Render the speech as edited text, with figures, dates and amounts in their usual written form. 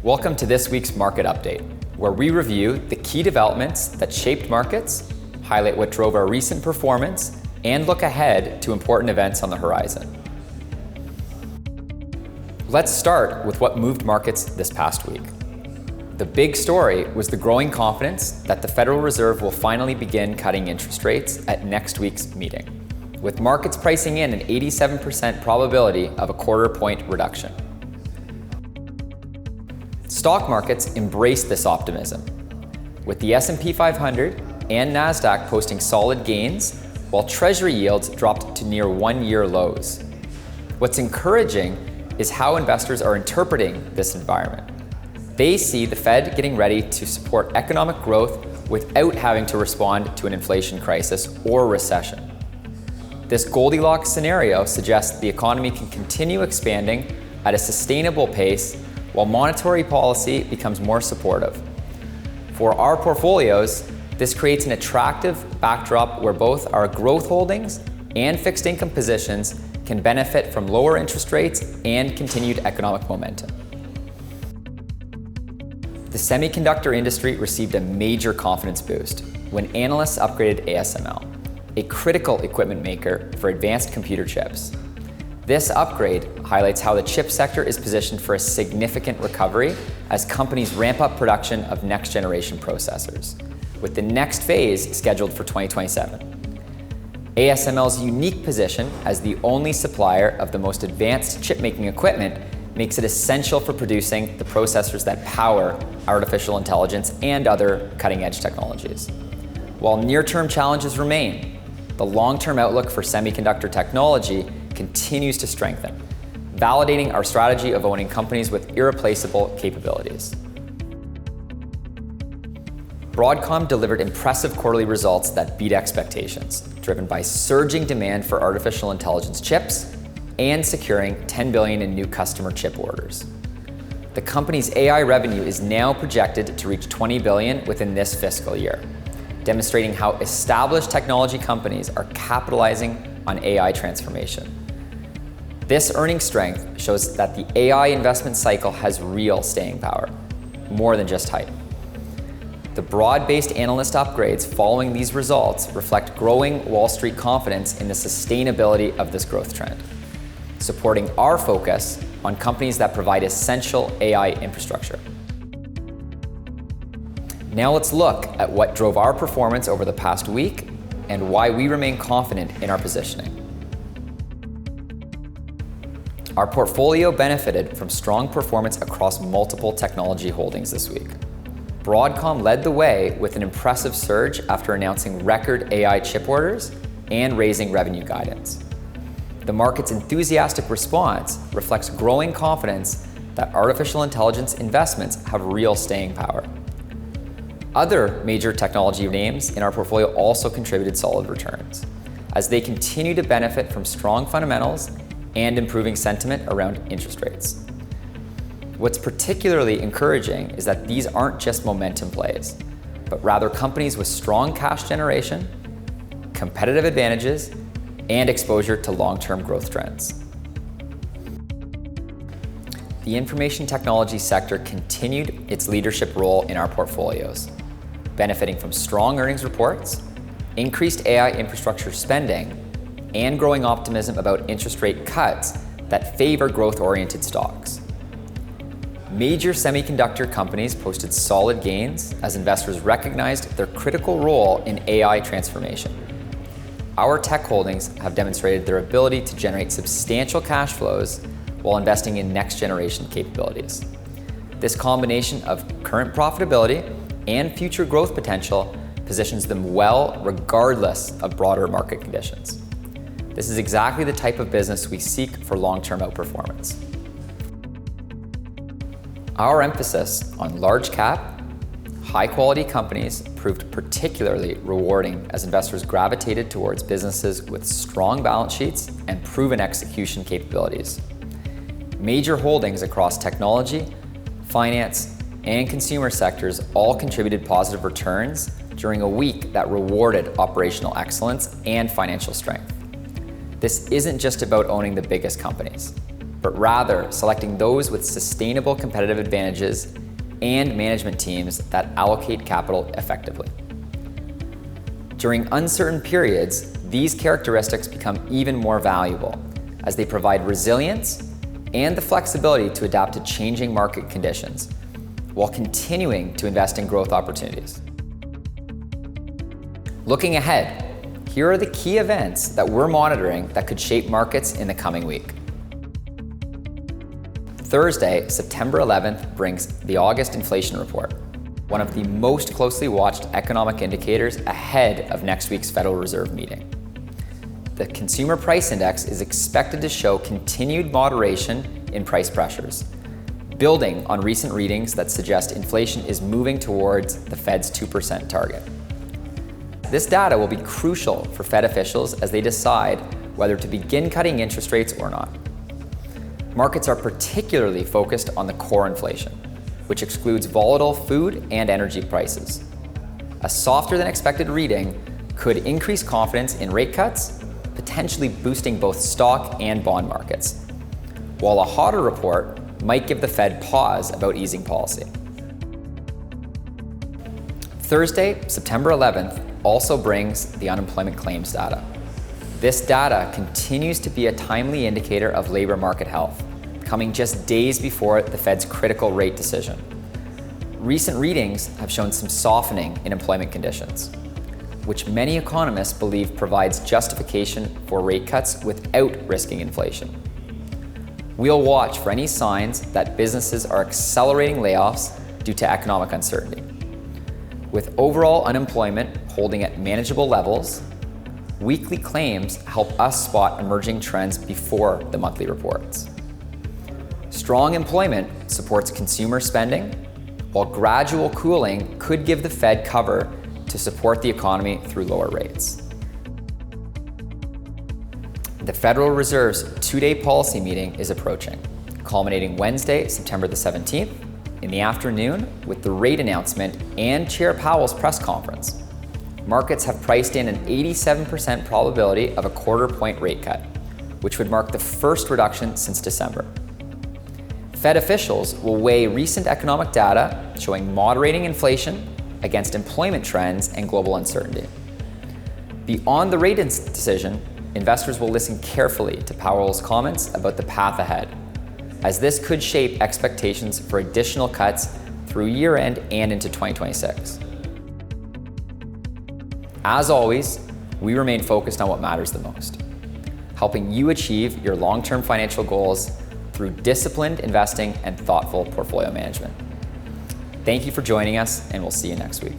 Welcome to this week's market update, where we review the key developments that shaped markets, highlight what drove our recent performance, and look ahead to important events on the horizon. Let's start with what moved markets this past week. The big story was the growing confidence that the Federal Reserve will finally begin cutting interest rates at next week's meeting, with markets pricing in an 87% probability of a quarter-point reduction. Stock markets embraced this optimism, with the S&P 500 and NASDAQ posting solid gains, while Treasury yields dropped to near one-year lows. What's encouraging is how investors are interpreting this environment. They see the Fed getting ready to support economic growth without having to respond to an inflation crisis or recession. This Goldilocks scenario suggests the economy can continue expanding at a sustainable pace while monetary policy becomes more supportive. For our portfolios, this creates an attractive backdrop where both our growth holdings and fixed income positions can benefit from lower interest rates and continued economic momentum. The semiconductor industry received a major confidence boost when analysts upgraded ASML, a critical equipment maker for advanced computer chips. This upgrade highlights how the chip sector is positioned for a significant recovery as companies ramp up production of next-generation processors, with the next phase scheduled for 2027. ASML's unique position as the only supplier of the most advanced chip-making equipment makes it essential for producing the processors that power artificial intelligence and other cutting-edge technologies. While near-term challenges remain, the long-term outlook for semiconductor technology continues to strengthen, validating our strategy of owning companies with irreplaceable capabilities. Broadcom delivered impressive quarterly results that beat expectations, driven by surging demand for artificial intelligence chips and securing $10 billion in new customer chip orders. The company's AI revenue is now projected to reach $20 billion within this fiscal year, demonstrating how established technology companies are capitalizing on AI transformation. This earnings strength shows that the AI investment cycle has real staying power, more than just hype. The broad-based analyst upgrades following these results reflect growing Wall Street confidence in the sustainability of this growth trend, supporting our focus on companies that provide essential AI infrastructure. Now let's look at what drove our performance over the past week and why we remain confident in our positioning. Our portfolio benefited from strong performance across multiple technology holdings this week. Broadcom led the way with an impressive surge after announcing record AI chip orders and raising revenue guidance. The market's enthusiastic response reflects growing confidence that artificial intelligence investments have real staying power. Other major technology names in our portfolio also contributed solid returns, as they continue to benefit from strong fundamentals and improving sentiment around interest rates. What's particularly encouraging is that these aren't just momentum plays, but rather companies with strong cash generation, competitive advantages, and exposure to long-term growth trends. The information technology sector continued its leadership role in our portfolios, benefiting from strong earnings reports, increased AI infrastructure spending, and growing optimism about interest rate cuts that favor growth-oriented stocks. Major semiconductor companies posted solid gains as investors recognized their critical role in AI transformation. Our tech holdings have demonstrated their ability to generate substantial cash flows while investing in next-generation capabilities. This combination of current profitability and future growth potential positions them well regardless of broader market conditions. This is exactly the type of business we seek for long-term outperformance. Our emphasis on large cap, high-quality companies proved particularly rewarding as investors gravitated towards businesses with strong balance sheets and proven execution capabilities. Major holdings across technology, finance, and consumer sectors all contributed positive returns during a week that rewarded operational excellence and financial strength. This isn't just about owning the biggest companies. but rather selecting those with sustainable competitive advantages and management teams that allocate capital effectively. During uncertain periods, these characteristics become even more valuable as they provide resilience and the flexibility to adapt to changing market conditions while continuing to invest in growth opportunities. Looking ahead, here are the key events that we're monitoring that could shape markets in the coming week. Thursday, September 11th, brings the August inflation report, one of the most closely watched economic indicators ahead of next week's Federal Reserve meeting. The Consumer Price Index is expected to show continued moderation in price pressures, building on recent readings that suggest inflation is moving towards the Fed's 2% target. This data will be crucial for Fed officials as they decide whether to begin cutting interest rates or not. Markets are particularly focused on the core inflation, which excludes volatile food and energy prices. A softer than expected reading could increase confidence in rate cuts, potentially boosting both stock and bond markets, while a hotter report might give the Fed pause about easing policy. Thursday, September 11th, also brings the unemployment claims data. This data continues to be a timely indicator of labor market health, coming just days before the Fed's critical rate decision. Recent readings have shown some softening in employment conditions, which many economists believe provides justification for rate cuts without risking inflation. We'll watch for any signs that businesses are accelerating layoffs due to economic uncertainty. With overall unemployment holding at manageable levels, weekly claims help us spot emerging trends before the monthly reports. Strong employment supports consumer spending, while gradual cooling could give the Fed cover to support the economy through lower rates. The Federal Reserve's two-day policy meeting is approaching, culminating Wednesday, September the 17th, in the afternoon with the rate announcement and Chair Powell's press conference. Markets have priced in an 87% probability of a quarter-point rate cut, which would mark the first reduction since December. Fed officials will weigh recent economic data showing moderating inflation against employment trends and global uncertainty. Beyond the rate decision, investors will listen carefully to Powell's comments about the path ahead, as this could shape expectations for additional cuts through year-end and into 2026. As always, we remain focused on what matters the most, helping you achieve your long-term financial goals through disciplined investing and thoughtful portfolio management. Thank you for joining us, and we'll see you next week.